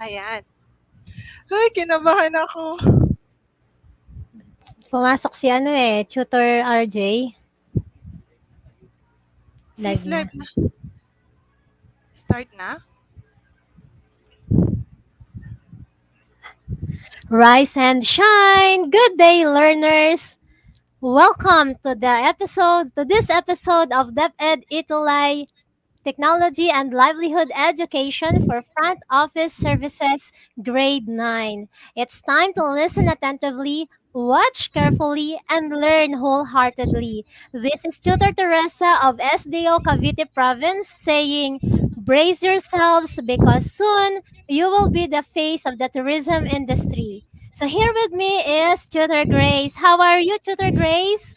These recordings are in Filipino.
Ayan. Ay, kinabahan ako. Pumasok si ano Tutor RJ. Sis, Live na. live na. Start na? Rise and shine! Good day, learners! Welcome to this episode of DepEd ETUlay Technology and Livelihood Education for Front Office Services, Grade 9. It's time to listen attentively, watch carefully, and learn wholeheartedly. This is Tutor Teresa of SDO Cavite Province saying, brace yourselves because soon you will be the face of the tourism industry. So here with me is Tutor Grace. How are you, Tutor Grace?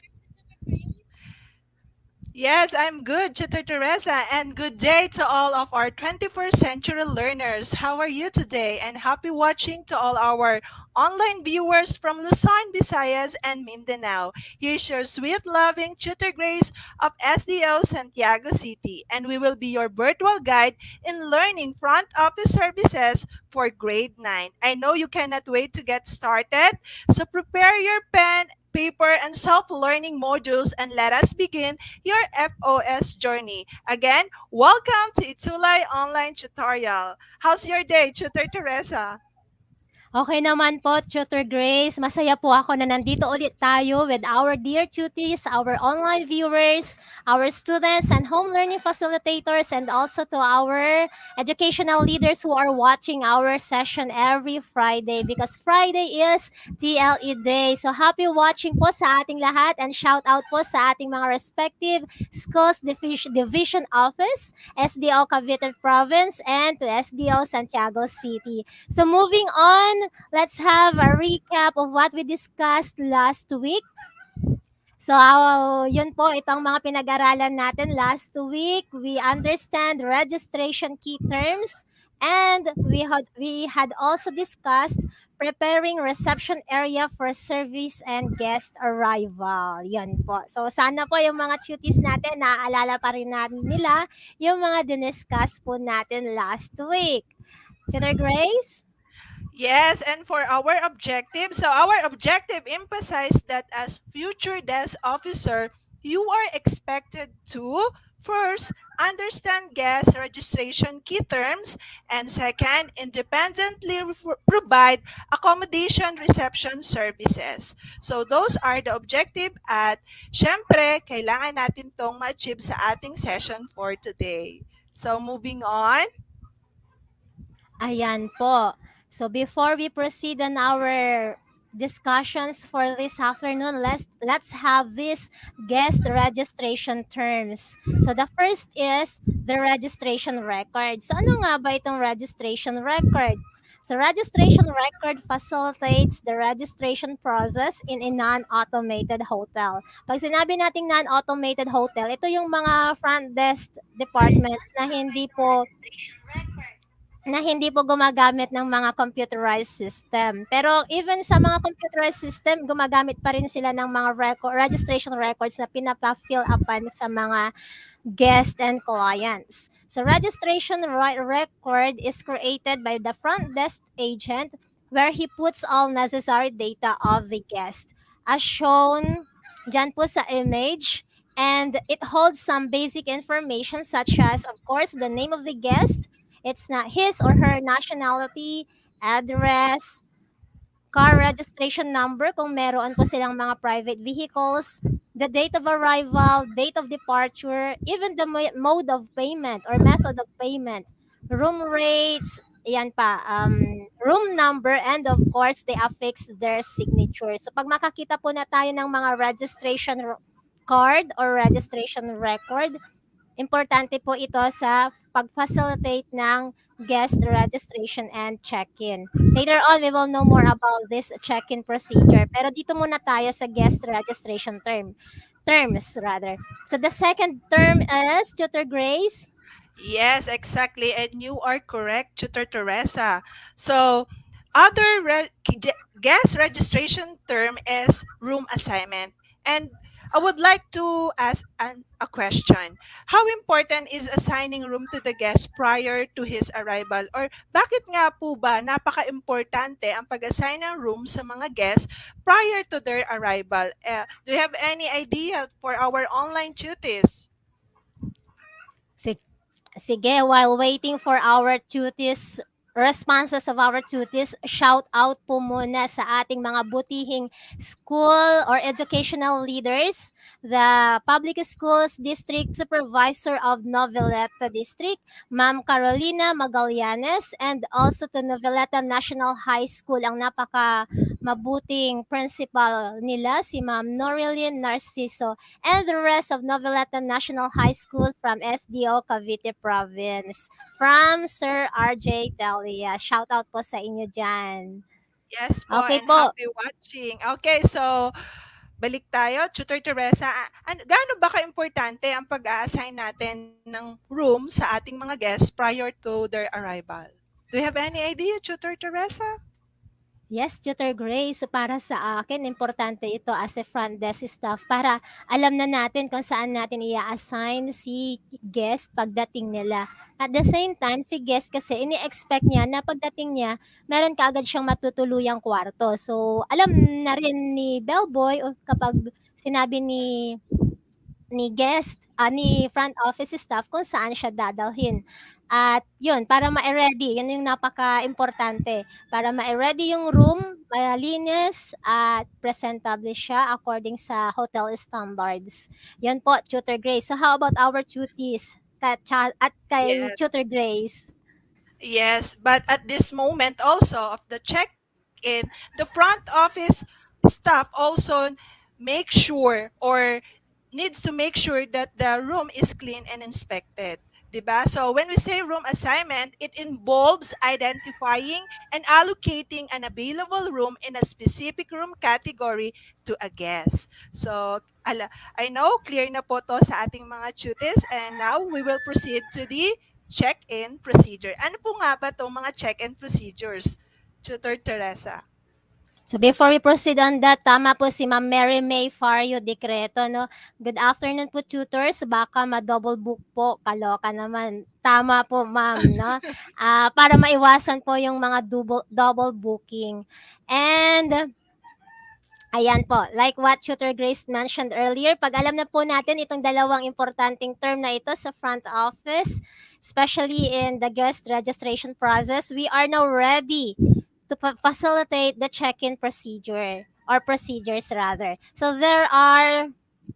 Yes, I'm good, Chitter Teresa, and good day to all of our 21st century learners. How are you today? And happy watching to all our online viewers from Luzon, Visayas, and Mindanao. Here's your sweet, loving Tutor Grace of SDO Santiago City, and we will be your virtual guide in learning front office services for grade 9. I know you cannot wait to get started, so prepare your pen, paper, and self-learning modules, and let us begin your FOS journey. Again, welcome to ETUlay Online Tutorial. How's your day, Tutor Teresa? Okay naman po, Tutor Grace. Masaya po ako na nandito ulit tayo with our dear tuties, our online viewers, our students and home learning facilitators, and also to our educational leaders who are watching our session every Friday because Friday is TLE Day. So happy watching po sa ating lahat and shout out po sa ating mga respective schools division office, SDO Cavite Province, and to SDO Santiago City. So moving on, let's have a recap of what we discussed last week. So, yun po, itong mga pinag-aralan natin last week. We understand registration key terms and we had also discussed preparing reception area for service and guest arrival. Yan po. So, sana po yung mga tuties natin, naaalala pa rin natin nila yung mga diniscuss po natin last week. Tutor Grace? Yes, and for our objective, so our objective emphasized that as future desk officer, you are expected to first understand guest registration key terms, and second, independently provide accommodation reception services. So those are the objective at syempre, kailangan natin tong ma-achieve sa ating session for today. So moving on. Ayan po. So before we proceed on our discussions for this afternoon, let's have these guest registration terms. So the first is the registration record. So ano nga ba itong registration record? So registration record facilitates the registration process in a non-automated hotel. Pag sinabi nating non-automated hotel, ito yung mga front desk departments na hindi po gumagamit ng mga computerized system. Pero even sa mga computerized system, gumagamit pa rin sila ng mga registration records na pinapa-fill upan sa mga guests and clients. So registration record is created by the front desk agent where he puts all necessary data of the guest. As shown dyan po sa image, and it holds some basic information such as, of course, the name of the guest, it's not his or her nationality, address, car registration number kung meron po silang mga private vehicles, the date of arrival, date of departure, even the mode of payment or method of payment, room rates, yan pa, room number, and of course, they affix their signature. So pag makakita po na tayo ng mga registration card or registration record, importante po ito sa pag-facilitate ng guest registration and check-in. Later on, we will know more about this check-in procedure. Pero dito muna tayo sa guest registration terms rather. So the second term is Tutor Grace. Yes, exactly. And you are correct, Tutor Teresa. So, other guest registration term is room assignment. And I would like to ask a question. How important is assigning room to the guest prior to his arrival? Or bakit nga po ba napaka-importante ang pag-assign ng room sa mga guests prior to their arrival? Do you have any idea for our online tuties? Si Sige, while waiting for our tuties, responses of our tuties, shout out po muna sa ating mga butihing school or educational leaders, the Public Schools District Supervisor of Noveleta District, Ma'am Carolina Magallanes, and also to Noveleta National High School, ang napaka mabuting principal nila, si Ma'am Norilyn Narciso, and the rest of Noveleta National High School from SDO Cavite Province. From Sir RJ Delia. Shout out po sa inyo dyan. Yes po, Okay and po. happy watching. Okay, so balik tayo, Tutor Teresa. Gaano ba ka-importante ang pag-a-assign natin ng room sa ating mga guests prior to their arrival? Do you have any idea, Tutor Teresa? Yes, Tutor Grace. So para sa akin, importante ito as a front desk staff para alam na natin kung saan natin i-assign si guest pagdating nila. At the same time, si guest kasi ini-expect niya na pagdating niya, meron kaagad siyang matutuluyang kwarto. So alam na rin ni Bellboy o kapag sinabi ni front office staff kung saan siya dadalhin. At yun, para ma-ready, yun yung napaka-importante. Para ma-ready yung room, malinis at presentable siya according sa hotel standards. Yan po, Tutor Grace. So how about our duties at kay Yes. Tutor Grace? Yes, but at this moment also of the check-in, the front office staff also make sure or needs to make sure that the room is clean and inspected. Diba? So when we say room assignment, it involves identifying and allocating an available room in a specific room category to a guest. So I know clear na po to sa ating mga tuties, and now we will proceed to the check-in procedure. Ano po nga ba itong mga check-in procedures, Tutor Teresa? So before we proceed on that, tama po si Ma'am Mary May Fario Decreto, no? Good afternoon po, tutors. Baka ma-double book po. Kaloka naman. Tama po, ma'am, no? Para maiwasan po yung mga double booking. And ayan po, like what Tutor Grace mentioned earlier, pag alam na po natin itong dalawang importanteng term na ito sa front office, especially in the guest registration process, we are now ready to facilitate the check-in procedure or procedures rather. So there are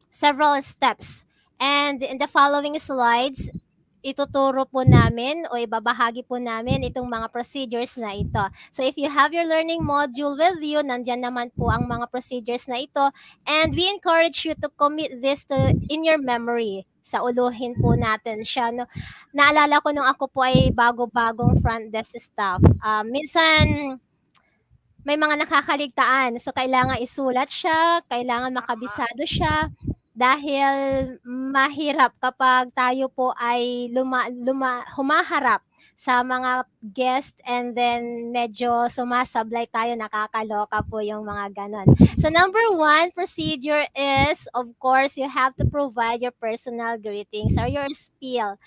several steps. And in the following slides, ituturo po namin o ibabahagi po namin itong mga procedures na ito. So if you have your learning module with you, nandyan naman po ang mga procedures na ito. And we encourage you to commit this to in your memory. Sauluhin po natin siya. No? Naalala ko nung ako po ay bago-bagong front desk staff. Minsan, may mga nakakaligtaan. So, kailangan isulat siya, kailangan Tama. makabisado siya, dahil mahirap kapag tayo po ay humaharap sa mga guest and then medyo sumasablay tayo, nakakaloka po yung mga ganon. So, number one procedure is, of course, you have to provide your personal greetings or your spiel.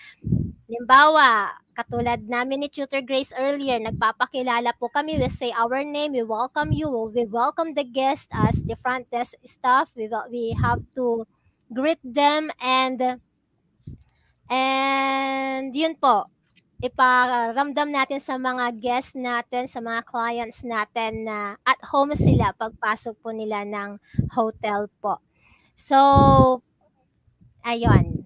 Halimbawa, katulad namin ni Tutor Grace earlier, nagpapakilala po kami. We say our name, we welcome you, we welcome the guest as the front desk staff. We have to greet them and yun po, iparamdam natin sa mga guests natin, sa mga clients natin na at home sila pagpasok po nila ng hotel po. So, ayun.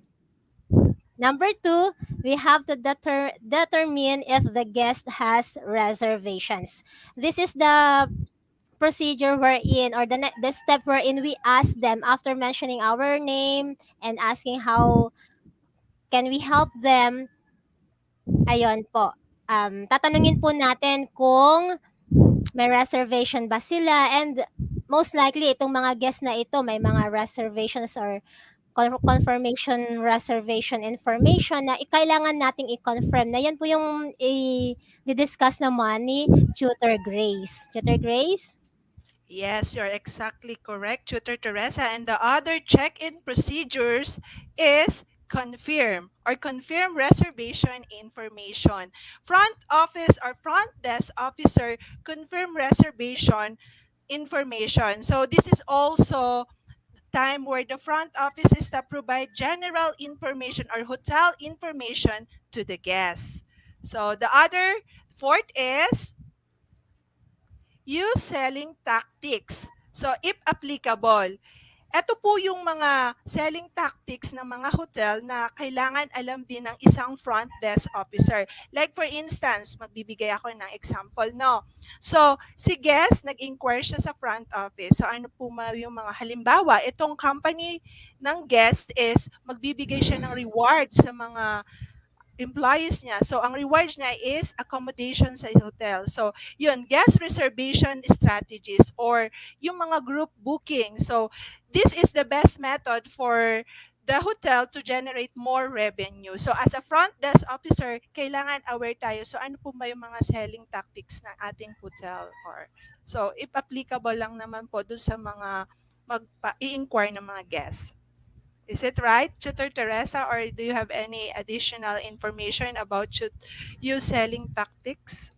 Number two, we have to determine if the guest has reservations. This is the procedure we're in, or the step wherein we ask them after mentioning our name and asking how can we help them. Ayun po. Tatanungin po natin kung may reservation ba sila, and most likely itong mga guests na ito may mga reservations or confirmation reservation information na kailangan nating i-confirm na yan po yung i-discuss naman ni Tutor Grace. Tutor Grace? Yes, you're exactly correct, Tutor Teresa. And the other check-in procedures is confirm reservation information. Front office or front desk officer confirm reservation information. So this is also time where the front office is to provide general information or hotel information to the guests. So the other fourth is use selling tactics. So, if applicable, ito po yung mga selling tactics ng mga hotel na kailangan alam din ng isang front desk officer. Like for instance, magbibigay ako ng example, no? So, si guest, nag-inquire siya sa front office. So, ano po yung mga halimbawa, itong company ng guest is magbibigay siya ng reward sa mga employees niya. So, ang reward niya is accommodation sa hotel. So, yun, guest reservation strategies or yung mga group booking. So, this is the best method for the hotel to generate more revenue. So, as a front desk officer, kailangan aware tayo. So, ano po ba yung mga selling tactics ng ating hotel? Or, so, if applicable lang naman po doon sa mga i-inquire ng mga guests. Is it right, Tutor Teresa, or do you have any additional information about you selling tactics?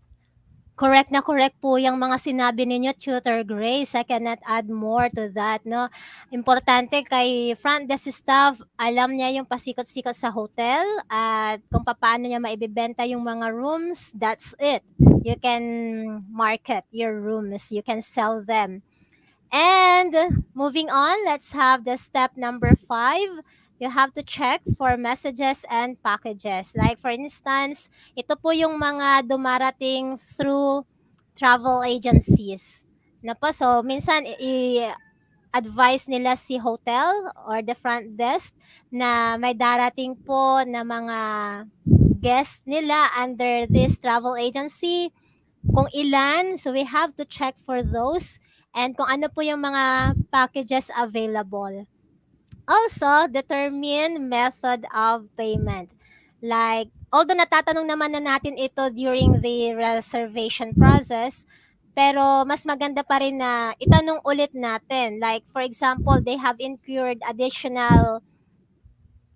Correct po yung mga sinabi ninyo, Tutor Grace. I cannot add more to that, no? Importante kay front desk staff, alam niya yung pasikot-sikot sa hotel at kung paano niya maibebenta yung mga rooms, that's it. You can market your rooms, you can sell them. And moving on, let's have the step number 5. You have to check for messages and packages. Like for instance, ito po yung mga dumarating through travel agencies. Na po, so minsan i-advise nila si hotel or the front desk na may darating po na mga guest nila under this travel agency, kung ilan, so we have to check for those, and kung ano po yung mga packages available. Also, determine method of payment. Like, although natatanong naman na natin ito during the reservation process, pero mas maganda pa rin na itanong ulit natin. Like, for example, they have incurred additional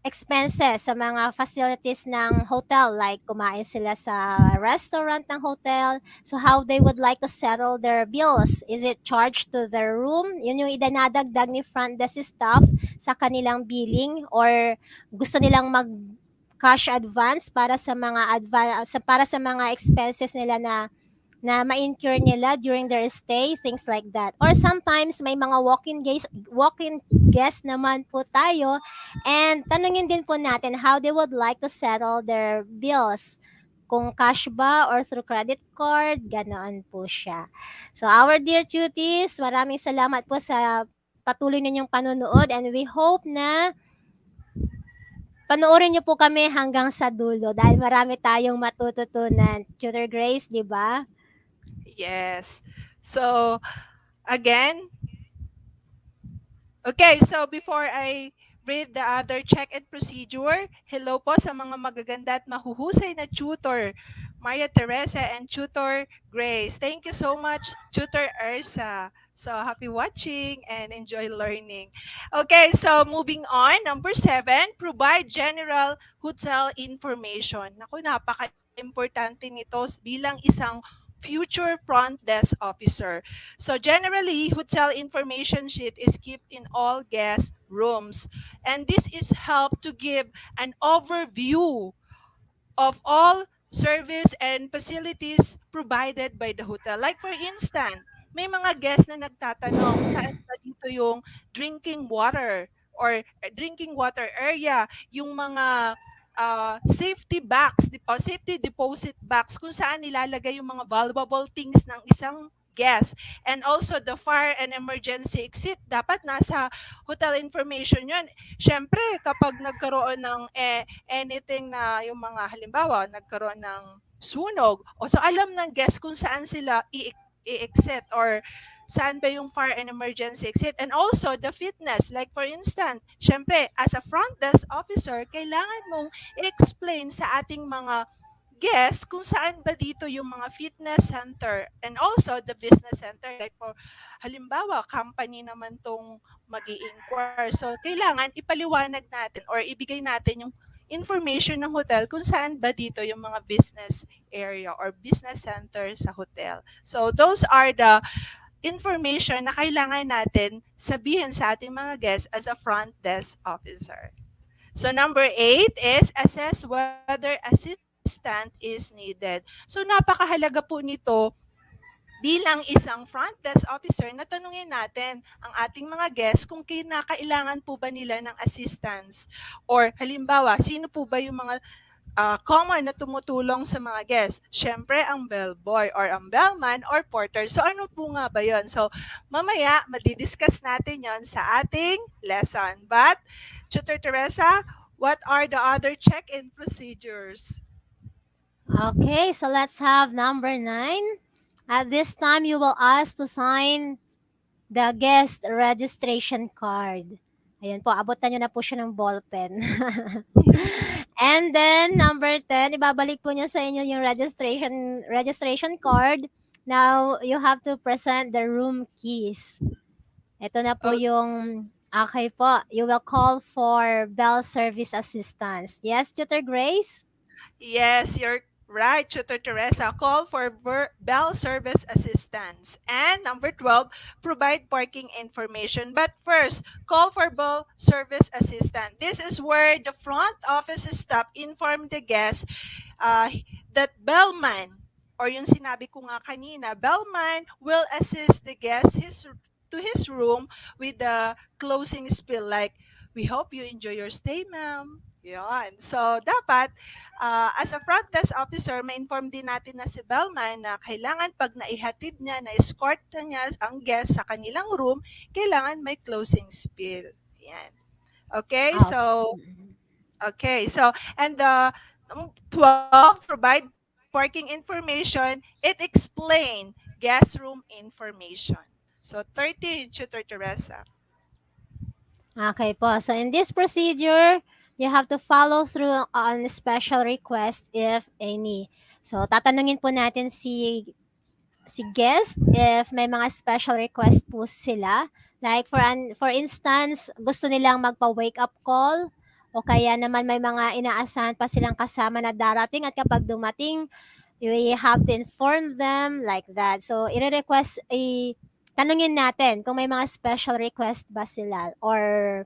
expenses sa mga facilities ng hotel, like kumain sila sa restaurant ng hotel. So how they would like to settle their bills? Is it charged to their room? Yun yung idinadagdag ni front desk staff sa kanilang billing, or gusto nilang mag cash advance para sa mga para sa mga expenses nila na ma-incur nila during their stay, things like that. Or sometimes may mga walk-in guests naman po tayo, and tanungin din po natin how they would like to settle their bills. Kung cash ba or through credit card, ganoon po siya. So our dear cuties, maraming salamat po sa patuloy ninyong panonood, and we hope na panoorin niyo po kami hanggang sa dulo dahil marami tayong matututunan. Tutor Grace, di ba? Yes. So, again, okay, so before I read the other check-in procedure, hello po sa mga magaganda at mahuhusay na tutor, Maria Teresa and Tutor Grace. Thank you so much, Tutor Ursa. So, happy watching and enjoy learning. Okay, so moving on. Number 7, provide general hotel information. Naku, napaka-importante nito bilang isang future front desk officer. So generally, hotel information sheet is kept in all guest rooms. And this is help to give an overview of all service and facilities provided by the hotel. Like for instance, may mga guests na nagtatanong saan ba dito yung drinking water or drinking water area, yung mga safety box, safety deposit box kung saan nilalagay yung mga valuable things ng isang guest. And also the fire and emergency exit, dapat nasa hotel information yun. Siyempre, kapag nagkaroon ng anything na yung mga halimbawa, nagkaroon ng sunog, o so alam ng guest kung saan sila i-exit or saan ba yung fire and emergency exit. And also, the fitness. Like for instance, syempre, as a front desk officer, kailangan mong i-explain sa ating mga guests kung saan ba dito yung mga fitness center and also the business center. Like for halimbawa, company naman tong mag-i-inquire. So, kailangan ipaliwanag natin or ibigay natin yung information ng hotel kung saan ba dito yung mga business area or business center sa hotel. So, those are the information na kailangan natin sabihin sa ating mga guests as a front desk officer. So number 8 is assess whether assistant is needed. So napakahalaga po nito bilang isang front desk officer na tanungin natin ang ating mga guests kung kinakailangan po ba nila ng assistance. Or halimbawa, sino po ba yung mga common na tumutulong sa mga guests? Siyempre, ang bellboy or ang bellman or porter. So ano po nga ba yon? So mamaya, madidiscuss natin yon sa ating lesson. But, Tutor Teresa, what are the other check-in procedures? Okay, so let's have number 9. At this time, you will ask to sign the guest registration card. Ayan po, abutan nyo na po siya ng ballpen. And then, number 10, ibabalik po niya sa inyo yung registration card. Now, you have to present the room keys. Ito na po Oh, yung, okay po, you will call for bell service assistance. Yes, Tutor Grace? yes, you're right, Tutor Teresa. Call for bell service assistance. And number 12, provide parking information. But first, call for bell service assistant. This is where the front office staff inform the guest uh, that Bellman, or yung sinabi ko nga kanina, Bellman will assist the guest to his room with the closing spiel like, we hope you enjoy your stay, ma'am. Yun. So, dapat, as a front desk officer, ma-inform din natin na si Bellman na kailangan pag naihatid niya, na-escort na niya ang guest sa kanilang room, kailangan may closing spiel. Yan. Okay, Ah, so, and the 12, provide parking information. It explain guest room information. So, 30, Tutor Teresa. okay po. So in this procedure, you have to follow through on special request if any. So tatanungin po natin si guest if may mga special request po sila. Like for instance, gusto nilang magpa-wake up call o kaya naman may mga inaasahan pa silang kasama na darating at kapag dumating, we have to inform them like that. So tanungin natin kung may mga special request ba sila or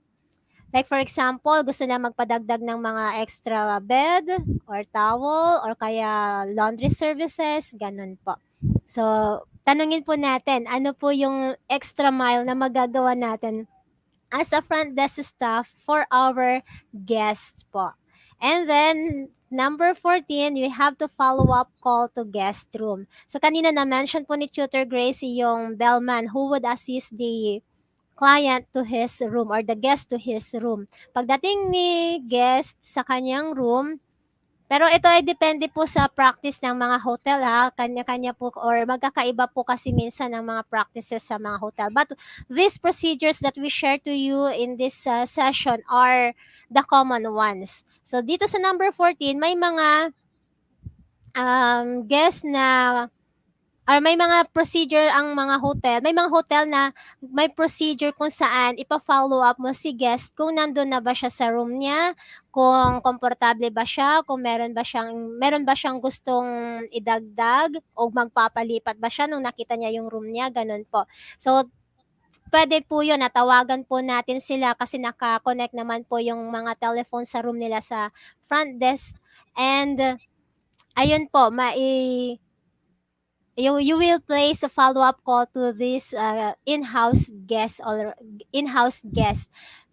like for example, gusto na magpadagdag ng mga extra bed or towel or kaya laundry services, ganun po. So, tanungin po natin, ano po yung extra mile na magagawa natin as a front desk staff for our guests po. And then, number 14, we have to follow up call to guest room. So, kanina na-mention po ni Tutor Gracie yung bellman who would assist the client to his room or the guest to his room. Pagdating ni guest sa kanyang room, pero ito ay depende po sa practice ng mga hotel ha. Kanya-kanya po or magkakaiba po kasi minsan ng mga practices sa mga hotel. But these procedures that we share to you in this session are the common ones. So dito sa number 14, may mga guest na or may mga procedure ang mga hotel. May mga hotel na may procedure kung saan ipa-follow up mo si guest kung nandun na ba siya sa room niya, kung komportable ba siya, kung meron ba siyang gustong idagdag o magpapalipat ba siya nung nakita niya yung room niya, ganun po. So, pwede po yun, natawagan po natin sila kasi naka-connect naman po yung mga telephone sa room nila sa front desk. And, ayun po, you will place a follow-up call to this in-house guest.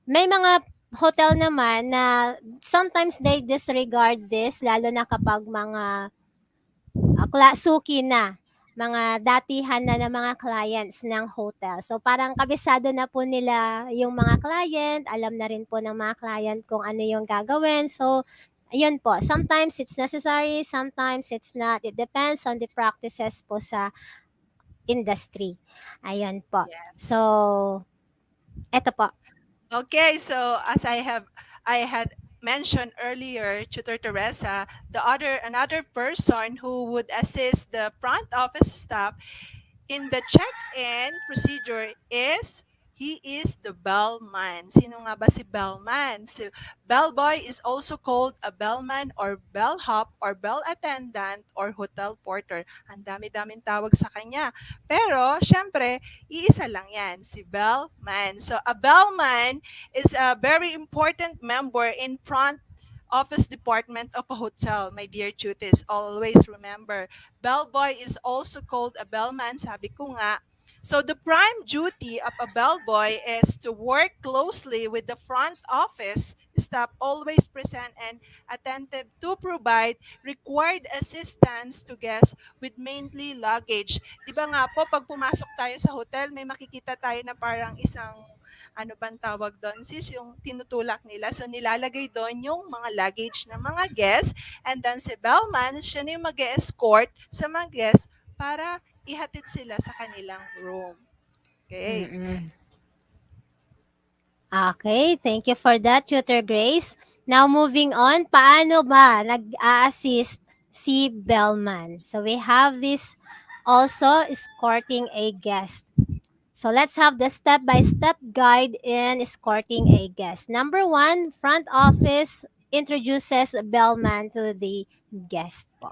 May mga hotel naman na sometimes they disregard this lalo na kapag mga suki na mga datihan na ng mga clients ng hotel. So parang kabisado na po nila yung mga client, alam na rin po ng mga client kung ano yung gagawin. So ayun po, sometimes it's necessary, sometimes it's not. It depends on the practices po sa industry. Ayan po. Yes. So, eto po. Okay, so as I had mentioned earlier, Tutor Teresa, the other another person who would assist the front office staff in the check-in procedure is he is the bellman. Sino nga ba si bellman? Si bellboy is also called a bellman or bellhop or bell attendant or hotel porter. Ang dami-daming tawag sa kanya. Pero, syempre, iisa lang yan, si bellman. So, a bellman is a very important member in front office department of a hotel, my dear tutis. Always remember, bellboy is also called a bellman, sabi ko nga. So the prime duty of a bellboy is to work closely with the front office staff, always present and attentive to provide required assistance to guests with mainly luggage. Di ba nga po, pag pumasok tayo sa hotel, may makikita tayo na parang isang ano bang tawag doon sis, yung tinutulak nila. So nilalagay doon yung mga luggage ng mga guests, and then si bellman, siya na yung mag-escort sa mga guests para ihatid sila sa kanilang room. Okay. Mm. Okay, thank you for that, Tutor Grace. Now moving on, paano ba nag-a-assist si Bellman? So we have this also escorting a guest. So let's have the step-by-step guide in escorting a guest. Number one, front office introduces Bellman to the guest po.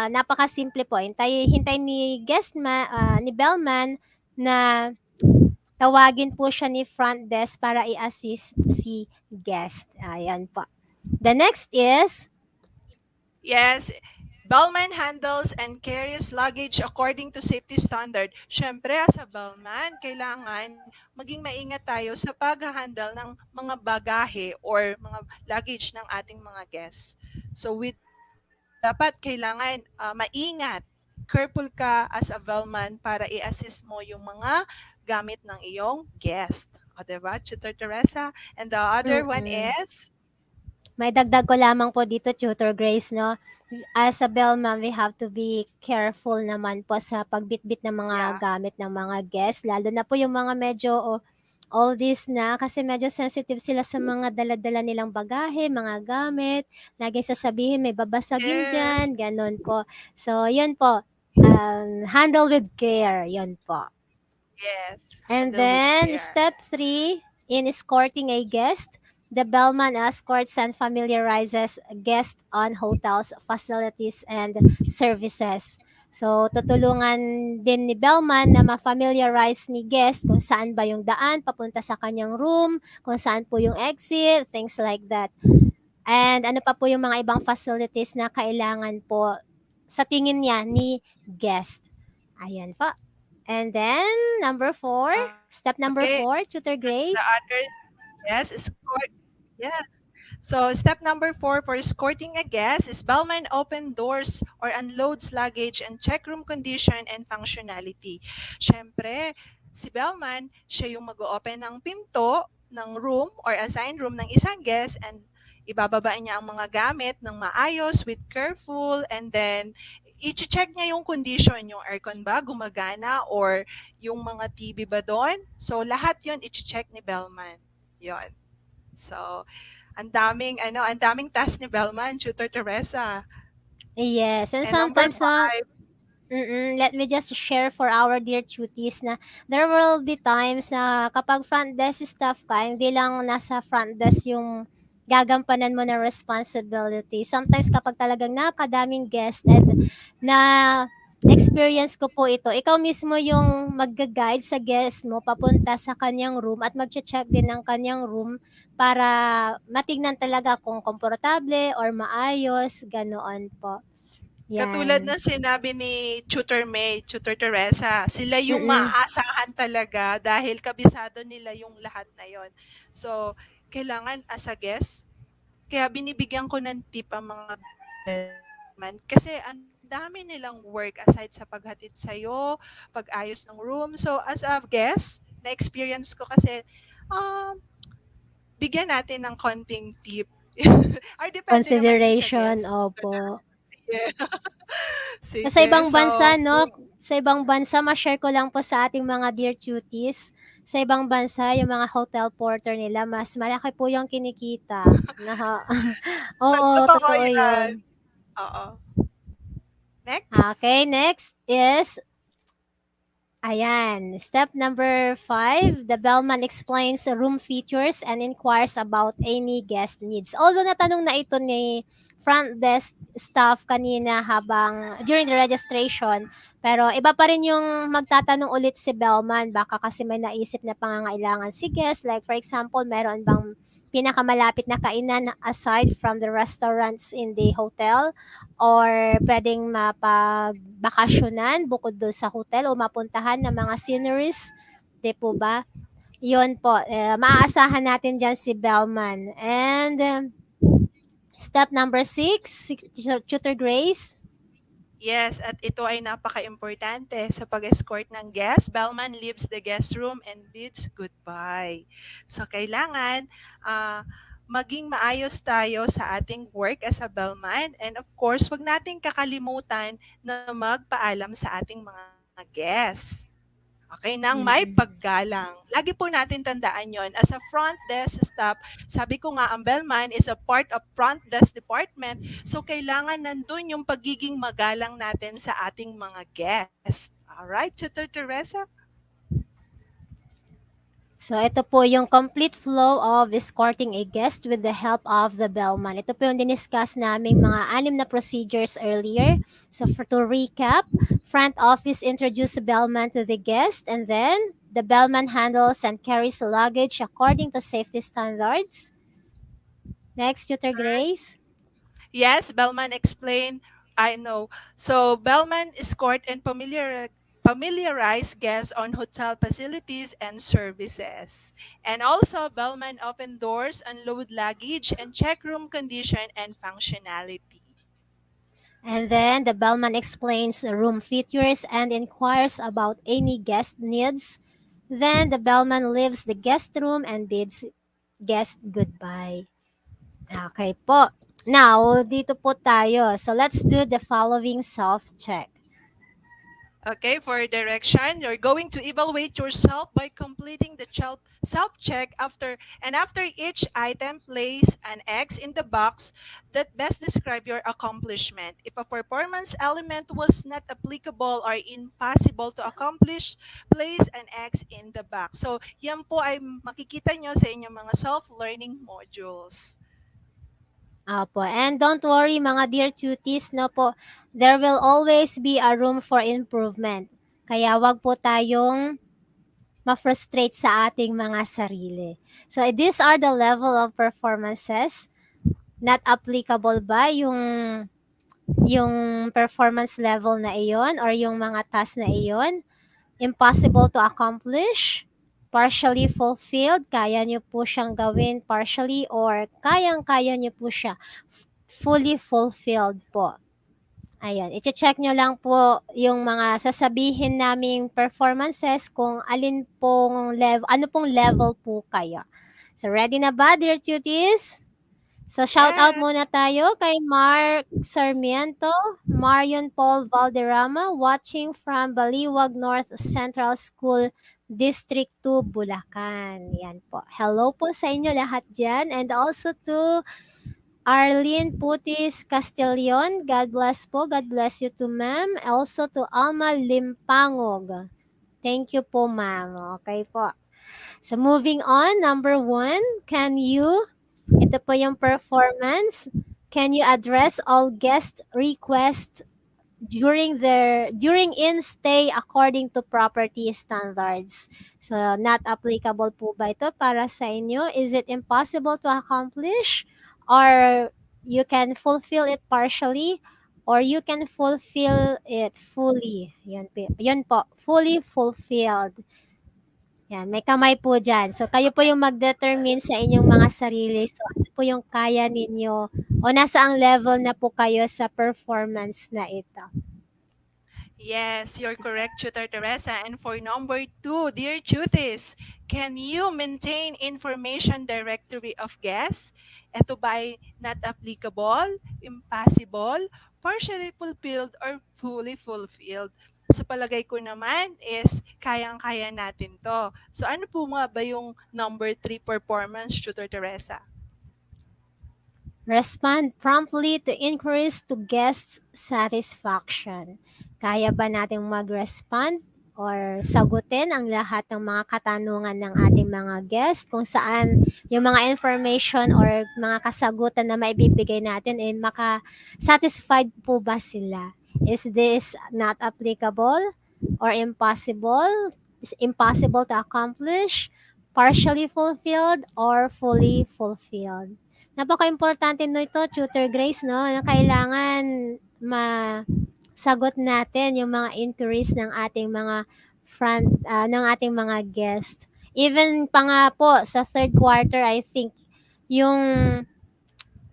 Napakasimple po. Hintay ni Bellman na tawagin po siya ni front desk para i-assist si guest. Ayan po. The next is, Yes, bellman handles and carries luggage according to safety standard. Siyempre, as a bellman, kailangan maging maingat tayo sa pag-handle ng mga bagahe or mga luggage ng ating mga guests. So, dapat kailangan maingat. Careful ka as a bellman para i-assist mo yung mga gamit ng iyong guest. O, diba, Tutor Teresa? And the other one mm is, may dagdag ko lamang po dito, Tutor Grace, no? As a bellman, we have to be careful naman po sa pagbitbit ng mga yeah, gamit ng mga guests, lalo na po yung mga medyo all this na kasi medyo sensitive sila sa mga dala-dala nilang bagahe, mga gamit. Laging sasabihin may babasagin yes, dyan, ganun po. So, yun po. Handle with care, yun po. yes, And handle with then, care. step 3, in escorting a guest, the bellman escorts and familiarizes guests on hotels, facilities, and services. So, tutulungan din ni bellman na ma-familiarize ni guest kung saan ba yung daan papunta sa kanyang room, kung saan po yung exit, things like that. And ano pa po yung mga ibang facilities na kailangan po sa tingin niya ni guest. Ayan po. And then, number 4, step number Okay, 4, Tutor the Grace. others, yes, escort, yes. So step number 4 for escorting a guest is bellman open doors or unloads luggage and check room condition and functionality. Siyempre, si bellman, siya yung mag-open ng pinto ng room or assigned room ng isang guest, and ibababa niya ang mga gamit ng maayos with careful, and then i-check niya yung condition, yung aircon ba gumagana or yung mga TV ba doon. So lahat 'yon i-check ni Bellman. 'Yon. So ang daming task ni Bellman, Tutor Teresa. Yes, and And number sometimes na 5, let me just share for our dear cuties na there will be times na kapag front desk staff ka, hindi lang nasa front desk yung gagampanan mo na responsibility. Sometimes kapag talagang napakadaming guest and na experience ko po ito, ikaw mismo yung magga-guide sa guest mo papunta sa kanyang room at mag-check din ng kanyang room para matignan talaga kung komportable or maayos, ganoon po. katulad Yan. na sinabi ni Tutor May, Tutor Teresa, sila yung Mm. maaasahan talaga dahil kabisado nila yung lahat na 'yon. So, kailangan as a guest, kaya binibigyan ko ng tip ang mga bellman kasi ang dami nilang work aside sa paghatid sa'yo, pag-ayos ng room. So, as a guest, na-experience ko kasi, um, bigyan natin ng konting tip. Or depende naman din sa Consideration, guest. opo. Yeah. Sa Sige. ibang bansa So, 'no, sa ibang bansa ma-share ko lang po sa ating mga dear cuties, Sa ibang bansa, yung mga hotel porter nila mas malaki po yung kinikita, naho oo, Totoo totoo yan. yun. Oo. Next. Okay, next is ayan, step number 5, the bellman explains the room features and inquires about any guest needs. Although natanong na ito ni front desk staff kanina habang during the registration, pero iba pa rin yung magtatanong ulit si bellman baka kasi may naisip na pangangailangan si guest like for example, meron bang pinakamalapit na kainan aside from the restaurants in the hotel or puwedeng mapagbakasyonan bukod dun sa hotel o mapuntahan ng mga sceneries, 'di po ba? 'Yun po, maaasahan natin diyan si Bellman and, step number 6, Tutor Grace. Yes, at ito ay napaka-importante sa pag-escort ng guest. Bellman leaves the guest room and bids goodbye. So, kailangan maging maayos tayo sa ating work as a bellman. And of course, wag nating kakalimutan na magpaalam sa ating mga guests. Okay, nang may Mm. paggalang. Lagi po natin tandaan yon. As a front desk staff, sabi ko nga, ang bellman is a part of front desk department. So, kailangan nandun yung pagiging magalang natin sa ating mga guests. Alright, Tutor Teresa? So, ito po yung complete flow of escorting a guest with the help of the bellman. Ito po yung diniscuss naming mga 6 na procedures earlier. So, to recap, front office introduce the bellman to the guest and then the bellman handles and carries the luggage according to safety standards. Next, Tutor Grace. Yes, Bellman explained. I know. So, Bellman escort and familiarize guests on hotel facilities and services. And also, Bellman open doors, unload luggage, and check room condition and functionality. And then the bellman explains the room features and inquires about any guest needs. Then the bellman leaves the guest room and bids guest goodbye. Okay po. Now, dito po tayo. So, let's do the following self-check. Okay, for direction, you're going to evaluate yourself by completing the self-check after each item, place an X in the box that best describe your accomplishment. If a performance element was not applicable or impossible to accomplish, place an X in the box. So, yan po ay makikita nyo sa inyong mga self-learning modules. Opo. And don't worry mga dear cuties, no po, there will always be a room for improvement. Kaya wag po tayong ma-frustrate sa ating mga sarili. So, these are the level of performances. Not applicable ba yung performance level na iyon or yung mga task na iyon? Impossible to accomplish? Partially fulfilled? Kaya nyo po siyang gawin partially or kayang-kaya nyo po siya fully fulfilled po. Ayan, i-check nyo lang po yung mga sasabihin naming performances kung ano pong level po kayo. So, ready na ba, dear cuties? So, shout out Yes. muna tayo kay Mark Sarmiento, Marion Paul Valderrama, watching from Baliwag North Central School, District 2, Bulacan. Yan po. Hello po sa inyo lahat dyan. And also to Arlene Putis Castillon, God bless po. God bless you to ma'am. Also to Alma Limpangog. Thank you po, ma'am. Okay po. So moving on, number 1, ito po yung performance. Can you address all guest requests during in-stay according to property standards? So, not applicable po ba ito para sa inyo? Is it impossible to accomplish? Or you can fulfill it partially? Or you can fulfill it fully? Yun po, fully fulfilled. Yan, may kamay po dyan. So, kayo po yung mag-determine sa inyong mga sarili. So, ano po yung kaya ninyo o nasa ang level na po kayo sa performance na ito. Yes, you're correct, Tutor Teresa. And for number 2, dear Tutis, can you maintain information directory of guests? Ito ba ay not applicable, impossible, partially fulfilled, or fully fulfilled? sa palagay ko naman is kayang-kaya natin to. So ano po nga ba yung number 3 performance, Tutor Teresa? Respond promptly to inquiries to guests' satisfaction. Kaya ba nating mag-respond or sagutin ang lahat ng mga katanungan ng ating mga guests kung saan yung mga information or mga kasagutan na maibibigay natin ay maka-satisfied po ba sila? Is this not applicable or impossible? Is impossible to accomplish? Partially fulfilled or fully fulfilled? Napaka-importante nito, Tutor Grace, 'no, na kailangan masagot natin yung mga inquiries ng ating mga ng ating mga guest. Even pa nga po sa third quarter, I think, yung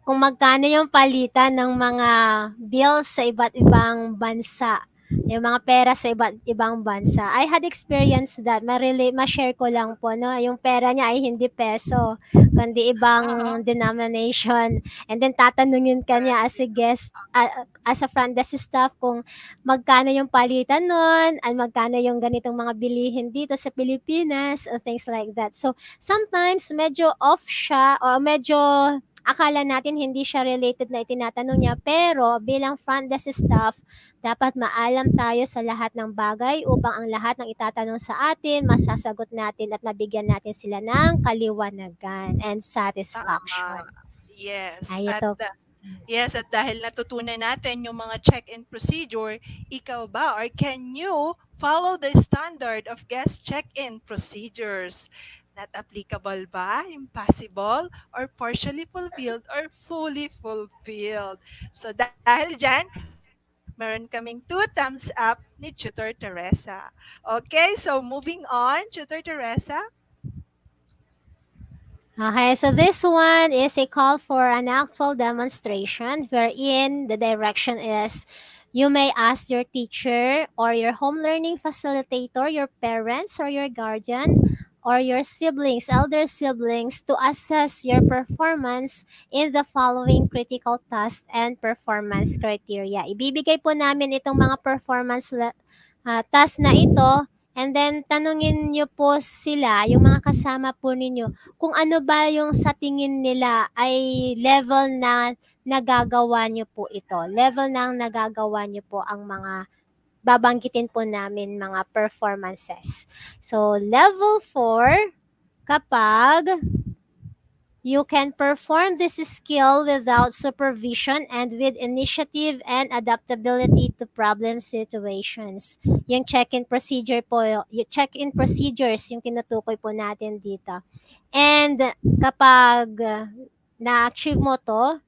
kung magkano yung palitan ng mga bills sa iba't ibang bansa, yung mga pera sa iba't ibang bansa. I had experienced that. Ma-share ko lang po, no? Yung pera niya ay hindi peso, kundi Oo. ibang denomination. And then tatanungin ka niya as a guest, as a front desk staff kung magkano yung palitan nun, at magkano yung ganitong mga bilihin dito sa Pilipinas, or things like that. So, sometimes medyo off siya o medyo akala natin hindi siya related na itinatanong niya, pero bilang front desk staff, dapat maalam tayo sa lahat ng bagay upang ang lahat ng itatanong sa atin, masasagot natin at mabigyan natin sila ng kaliwanagan and Tama. satisfaction. Yes. Ay, At ito. yes, at dahil natutunan natin yung mga check-in procedure, ikaw ba or can you follow the standard of guest check-in procedures? Not applicable ba? Impossible? Or partially fulfilled or fully fulfilled? So dahil dyan, meron kaming 2 thumbs up ni Tutor Teresa. Okay, so moving on, Tutor Teresa. Okay, so this one is a call for an actual demonstration wherein the direction is you may ask your teacher or your home learning facilitator, your parents or your guardian, or your siblings, elder siblings, to assess your performance in the following critical tasks and performance criteria. Ibibigay po namin itong mga task na ito, and then tanungin niyo po sila, yung mga kasama po ninyo, kung ano ba yung sa tingin nila ay level na nagagawa niyo po ito. Level ng nagagawa niyo po ang mga babanggitin po namin mga performances. So, level 4, kapag you can perform this skill without supervision and with initiative and adaptability to problem situations. Yung check-in procedure po, yung check-in procedures yung tinutukoy po natin dito. And kapag na-achieve mo to,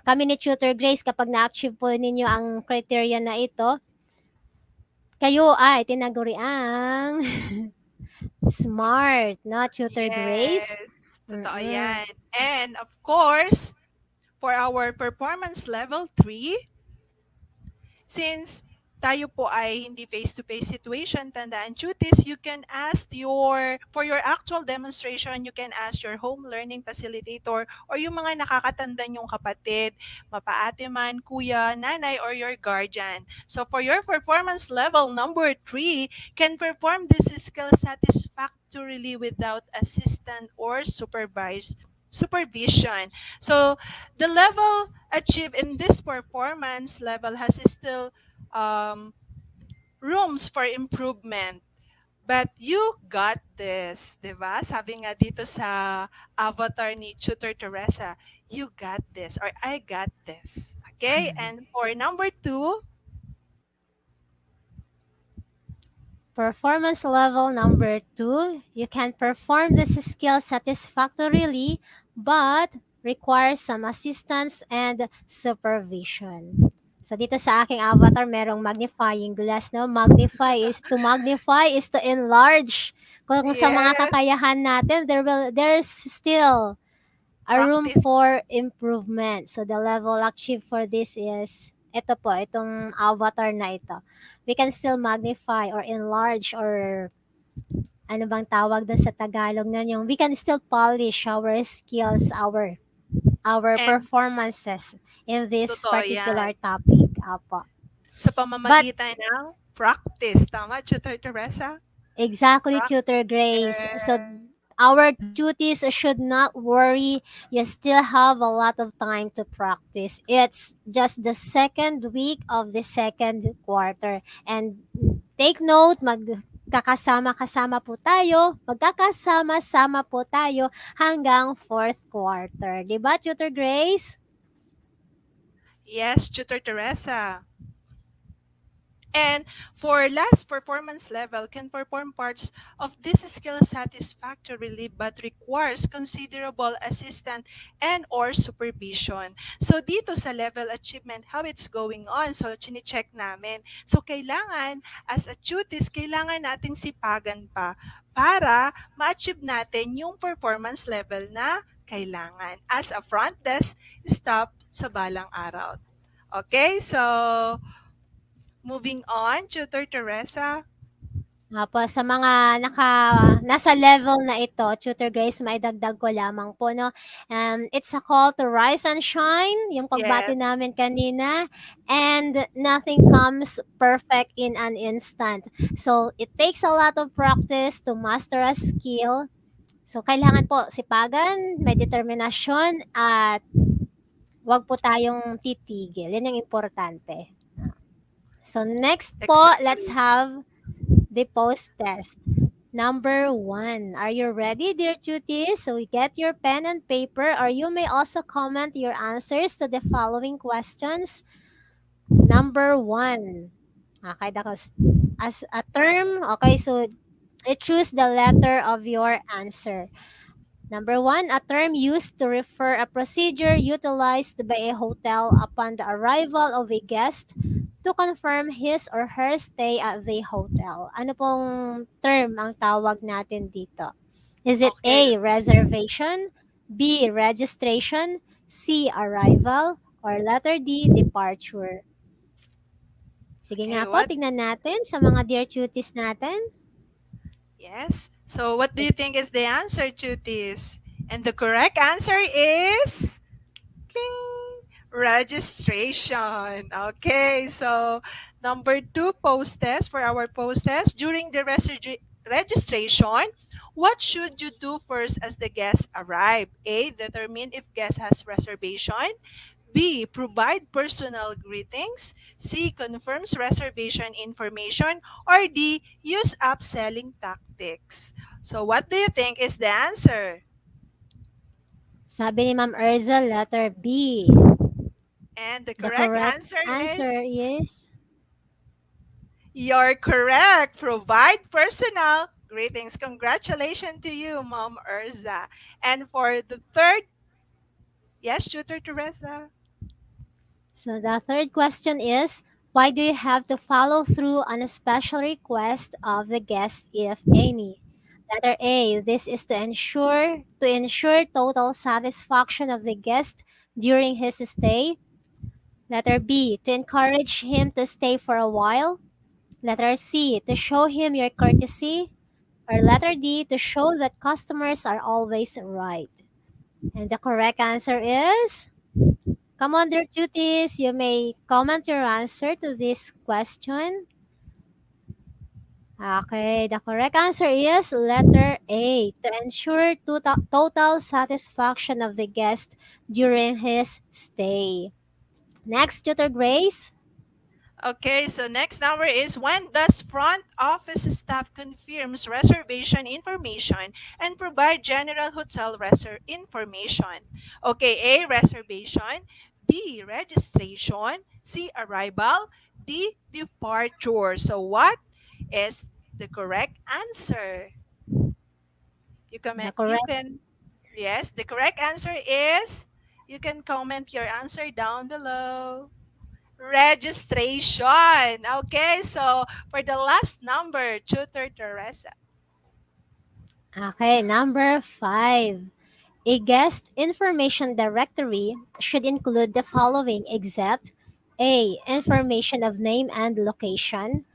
kami ni Tutor Grace, kapag na-achieve po ninyo ang criteria na ito, kayo ay tinaguri ang smart, no, Tutor Grace? Yes, totoo Mm-mm. yan. And of course, for our performance level 3, since tayo po ay hindi face-to-face situation, tandaan duties, you can ask for your actual demonstration, you can ask your home learning facilitator or yung mga nakakatanda yung kapatid, mapaate man, kuya, nanay, or your guardian. So for your performance level number 3, can perform this skill satisfactorily without assistant or supervision. So the level achieved in this performance level has still um, rooms for improvement. But you got this, di ba? Sabi nga dito sa avatar ni Tutor Teresa, you got this or I got this. Okay? And for number 2, Performance level number 2, you can perform this skill satisfactorily but requires some assistance and supervision. So dito sa aking avatar, merong magnifying glass, no? Magnify is to enlarge. Kung sa mga yes, kakayahan natin, there's still a room practice. for improvement. So the level achieved for this is ito po, itong avatar na ito. We can still magnify or enlarge, or ano bang tawag doon sa Tagalog na yung we can still polish our skills, our And performances in this totoo yan. particular topic. Apo. Sa But pamamagitan ng practice. Tama, Tutor Teresa? exactly, Tutor Grace. So Practice. our duties should not worry. You still have a lot of time to practice. It's just the second week of the second quarter. And take note, magkakasama-kasama po tayo, magkakasama-sama po tayo hanggang fourth quarter. 'Di ba, Tutor Grace? Yes, Tutor Teresa. And for last performance level can perform parts of this skill satisfactorily but requires considerable assistance and or supervision. So dito sa level achievement, how it's going on. So chine-check namin. So kailangan as a tutis, kailangan natin sipagan pa para ma-achieve natin yung performance level na kailangan as a front desk staff sa balang araw. Okay, so moving on, Tutor Teresa. Opo, sa mga nasa level na ito, Tutor Grace, maidagdag ko lamang po, no? It's a call to rise and shine, yung pagbati Yes, namin kanina, and nothing comes perfect in an instant. So, it takes a lot of practice to master a skill. So, kailangan po sipagan, may determinasyon, at wag po tayong titigil. Yan yung importante. So, next po, let's exactly. have the post test. Number 1. Are you ready, dear tuties? So get your pen and paper, or you may also comment your answers to the following questions. Number 1. Okay, as a term. Okay, so choose the letter of your answer. Number 1, a term used to refer a procedure utilized by a hotel upon the arrival of a guest to confirm his or her stay at the hotel. Ano pong term ang tawag natin dito? Is it Okay. A, reservation, B, registration, C, arrival, or letter D, departure? Sige nga Okay, po, what? tignan natin sa mga dear cuties natin. Yes. So what do you think is the answer to this? And the correct answer is cling, registration. Okay, so number 2 post test for our post test. During the registration, what should you do first as the guests arrive? A, determine if guest has reservation. B, provide personal greetings. C, confirms reservation information. Or D, use upselling tactics. So what do you think is the answer? Sabi ni Ma'am Erza, letter B. And the The correct correct answer is answer is you're correct. Provide personal greetings. Congratulations to you, Mom Urza. And for the third, yes, Tutor Teresa. So the third question is, why do you have to follow through on a special request of the guest, if any? Letter A, this is to ensure total satisfaction of the guest during his stay. Letter B, to encourage him to stay for a while. Letter C, to show him your courtesy. Or letter D, to show that customers are always right. And the correct answer is, come on, dear cuties. You may comment your answer to this question. Okay, the correct answer is letter A, to ensure total satisfaction of the guest during his stay. Next, Tutor Grace. Okay, so next number is when does front office staff confirms reservation information and provide general hotel information? Okay, A, reservation, B, registration, C, arrival, D, departure. So what is the correct answer? The You correct can yes, the correct answer is you can comment your answer down below. Registration. Okay, so for the last number, Tutor Teresa. Okay, number 5. A guest information directory should include the following except A, information of name and location,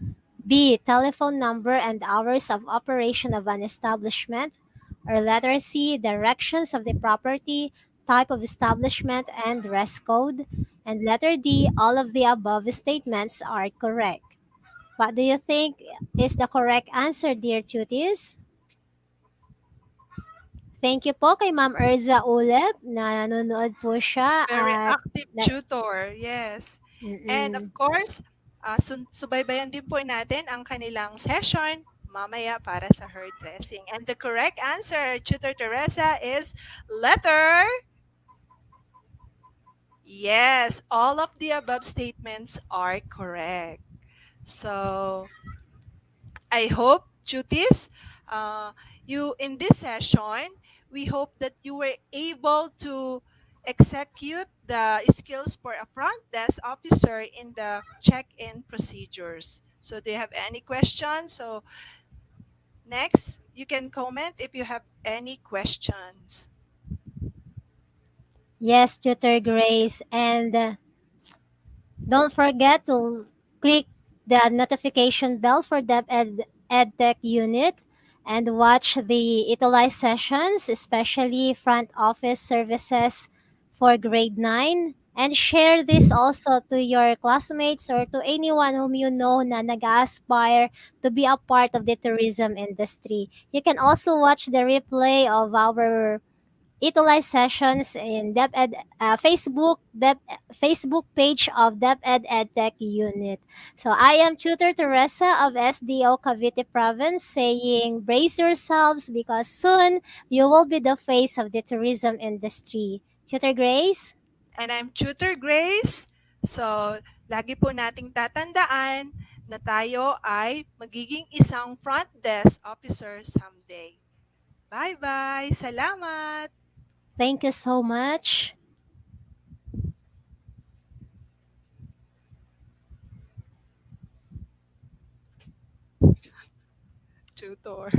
B, telephone number and hours of operation of an establishment, or letter C, directions of the property, type of establishment, and dress code. And letter D, all of the above statements are correct. What do you think is the correct answer, dear tuties? Thank you po kay Ma'am Erza Ulep na nanonood po siya Very at active na, tutor, yes. And of mm-mm. course, subaybayan din po natin ang kanilang session mamaya para sa hair dressing. And the correct answer, Tutor Teresa, is letter. Yes, all of the above statements are correct. So, I hope, Chutis, uh, you in this session, we hope that you were able to execute the skills for a front desk officer in the check-in procedures. So, do you have any questions? So, next, you can comment if you have any questions. Yes, Tutor Grace. And don't forget to click the notification bell for DepEd EdTech Unit and watch the ETUlay sessions, especially front office services for grade 9. And share this also to your classmates or to anyone whom you know na nag-aspire to be a part of the tourism industry. You can also watch the replay of our ETUlay sessions in DepEd Facebook page of DepEd EdTech Unit. So I am Tutor Teresa of SDO Cavite Province saying brace yourselves because soon you will be the face of the tourism industry. Tutor Grace? And I'm Tutor Grace. So, lagi po nating tatandaan na tayo ay magiging isang front desk officer someday. Bye-bye! Salamat! Thank you so much. Tutor.